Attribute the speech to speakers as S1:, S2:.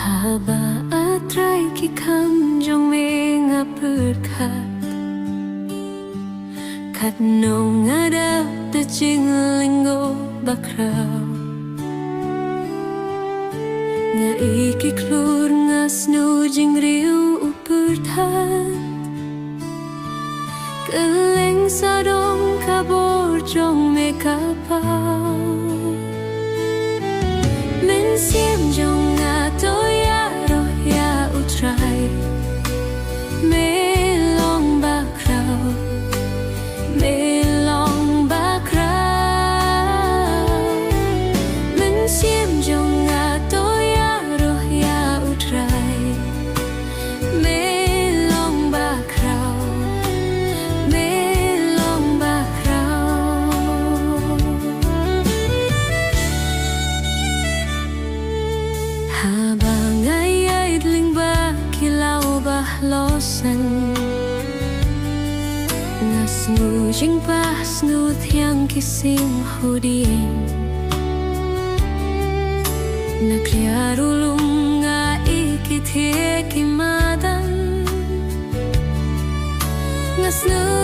S1: Haba atray kikam jong menga berkat Kat nong ada de jing linggo bakraw Nga ikiklur nga snu jing riu upertat Keleng sadong kabor jong me kapaw Men siem jong nga toya roh ya utray Melong bakraw Melong bakraw Men siem jong nga toya roh ya utray Melong bakraw Melong bakraw Habang ay idling ba kilaw bahlosan Nga snujing pa snu thiang kising huding Nagkliarulong nga ikithie kimadan Nga snu